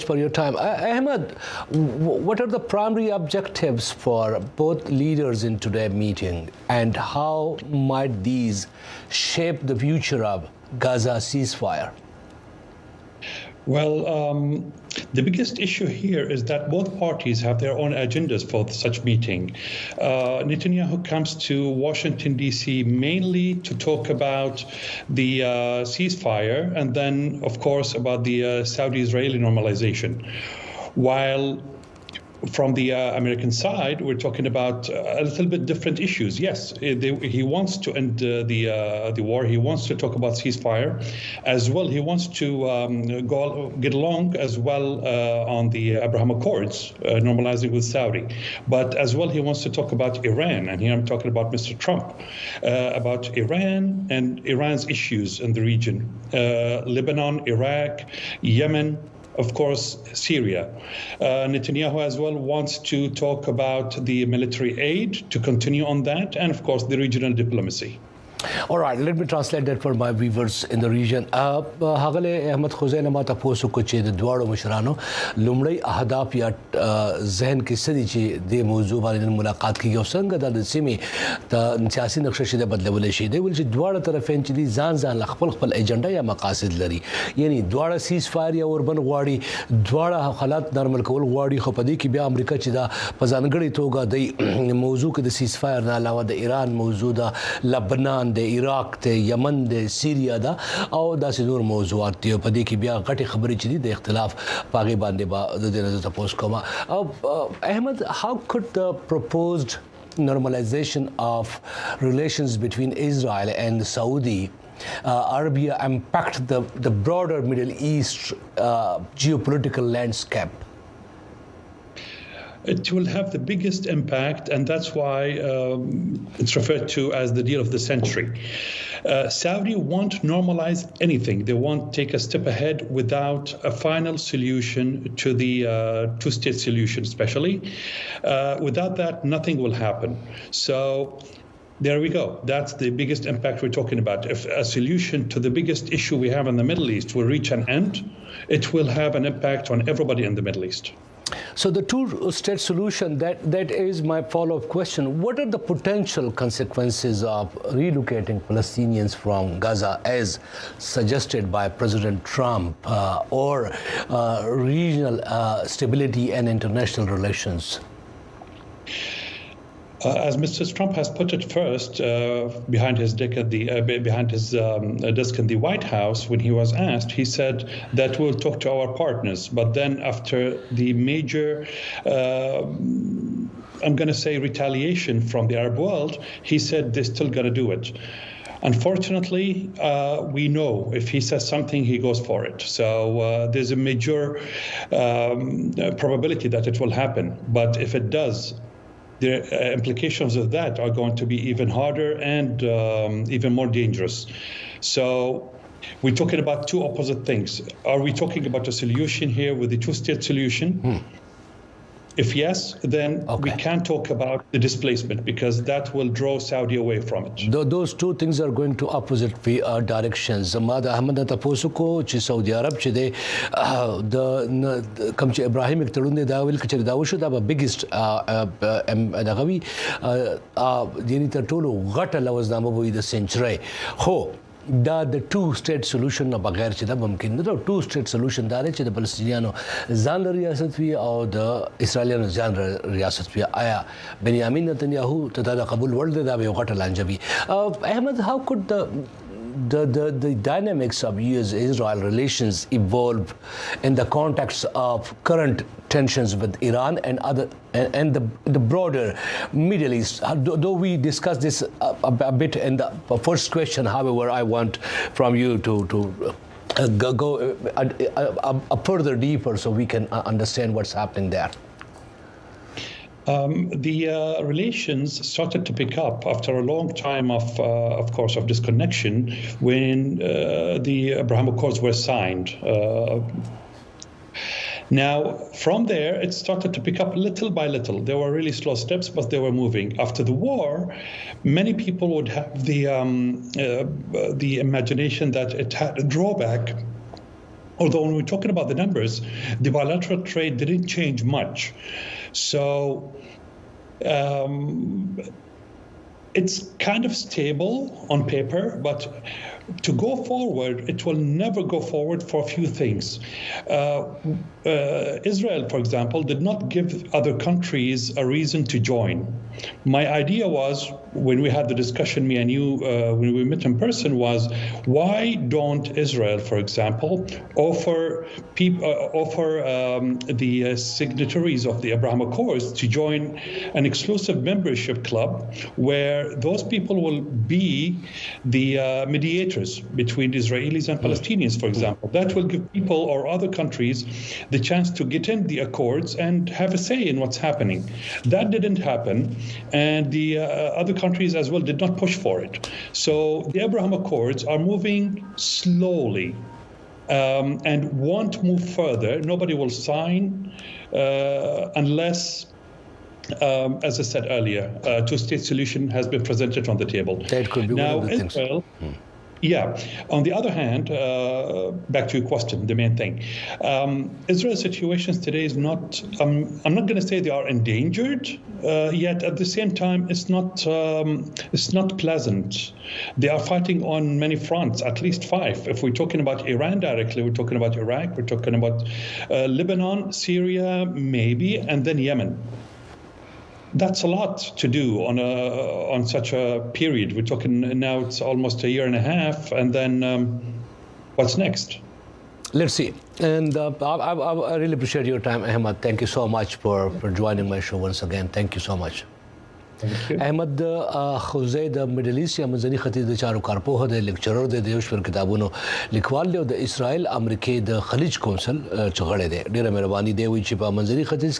for your time. Ahmed, what are the primary objectives for both leaders in today's meeting, and how might these shape the future of Gaza ceasefire? Well, the biggest issue here is that both parties have their own agendas for such meeting. Netanyahu comes to Washington, D.C. mainly to talk about the ceasefire and then, of course, about the Saudi-Israeli normalization. While from the American side, we're talking about a little bit different issues. Yes, he wants to end the war. He wants to talk about ceasefire. As well, he wants to get along as well on the Abraham Accords, normalizing with Saudi. But as well, he wants to talk about Iran. And here I'm talking about Mr. Trump, about Iran and Iran's issues in the region. Lebanon, Iraq, Yemen, of course, Syria. Netanyahu as well wants to talk about the military aid, to continue on that, and of course the regional diplomacy. All right, let me translate that for my viewers in the region. Hagale Ahmed Khuzaie nama taposu ko che de dwaro mushrano lumdai ahdaf ya zehn ki sadi che de mawzu bane mulaqat ki yosanga da simi ta siyasi naqsha shide badlawle shi de wil che dwaro tarafin che di zan khpal agenda ya maqasid lari yani dwaro ceasefire ya urban gwadi dwaro halat normal kol gwadi kho padi ki bia امریکا چې دا پزانګړی توګه د موضوع کې د ceasefire نه علاوه د ایران موضوع د لبنان د عراق د یمن د سیریا دا او داسې نور موضوعات دی په دې کې بیا غټي خبرې چې دي د اختلاف پاغي باندې با د دې نه تاسو کومه احمد how could the proposed normalization of relations between Israel and Saudi Arabia impact the broader Middle East geopolitical landscape? It will have the biggest impact, and that's why it's referred to as the deal of the century. Saudi won't normalize anything. They won't take a step ahead without a final solution to the two-state solution, especially. Without that, nothing will happen. So there we go. That's the biggest impact we're talking about. If a solution to the biggest issue we have in the Middle East will reach an end, it will have an impact on everybody in the Middle East. So the two-state solution, that is my follow-up question. What are the potential consequences of relocating Palestinians from Gaza as suggested by President Trump or regional stability and international relations? As Mr. Trump has put it first, behind his desk in the White House, when he was asked, he said that we'll talk to our partners. But then after the major, I'm going to say, retaliation from the Arab world, he said they're still going to do it. Unfortunately, we know if he says something, he goes for it. So there's a major probability that it will happen. But if it does, the implications of that are going to be even harder and even more dangerous. So we're talking about two opposite things. Are we talking about a solution here with the two-state solution? If yes, then we can't talk about the displacement because that will draw Saudi away from it. Those two things are going to opposite directions. Ahmed taposu ko چې سعودي عرب چې د کوم چې ابراهیم تړون دی دا ویل چې دا وشو دا biggest دغوی یعنی تر ټولو غټه لوزنامه وي د سنچري خو دا د two-state solution نه بغیر چې دا ممکن نه دا two-state solution دا چې د فلسطینیانو ځان ریاست وي او د اسرائیلیانو ځان ریاست وي آیا بنیامین نتنیاهو ته دا قبول ورل دا یو غټه لانجه وي احمد how could the dynamics of US-Israel relations evolve in the context of current tensions with Iran and the broader Middle East? Though we discussed this a bit in the first question, however, I want from you to go a further deeper so we can understand what's happening there. The relations started to pick up after a long time of course, of disconnection when the Abraham Accords were signed. Now, from there, it started to pick up little by little. There were really slow steps, but they were moving. After the war, many people would have the imagination that it had a drawback although when we're talking about the numbers, the bilateral trade didn't change much. So it's kind of stable on paper, but to go forward, it will never go forward for a few things. Israel, for example, did not give other countries a reason to join. My idea was, when we had the discussion, me and you, when we met in person, was why don't Israel, for example, offer the signatories of the Abraham Accords to join an exclusive membership club where those people will be the mediators between Israelis and Palestinians, for example. That will give people or other countries the chance to get in the accords and have a say in what's happening. That didn't happen, and the other countries as well did not push for it. So the Abraham Accords are moving slowly and won't move further. Nobody will sign unless, as I said earlier, a two-state solution has been presented on the table. That could be now, one of the Israel, things. Yeah. On the other hand, back to your question, the main thing, Israel's situations today is not, I'm not going to say they are endangered, yet at the same time, it's not pleasant. They are fighting on many fronts, at least 5. If we're talking about Iran directly, we're talking about Iraq, we're talking about Lebanon, Syria, maybe, and then Yemen. That's a lot to do on such a period. We're talking now, it's almost a year and a half, and then what's next? Let's see. And I really appreciate your time, Ahmed. Thank you so much for joining my show once again. Thank you so much. احمد خوزی د میډل ایست یا منځني ختیځ د چارو کارپوه د لیکچرر د یو شمېر کتابونو لیکوال دی او د اسرائیل امریکې د خلیج کونسل چې غړی دی. ډیره مهرباني دی وی چې په منځني ختیځ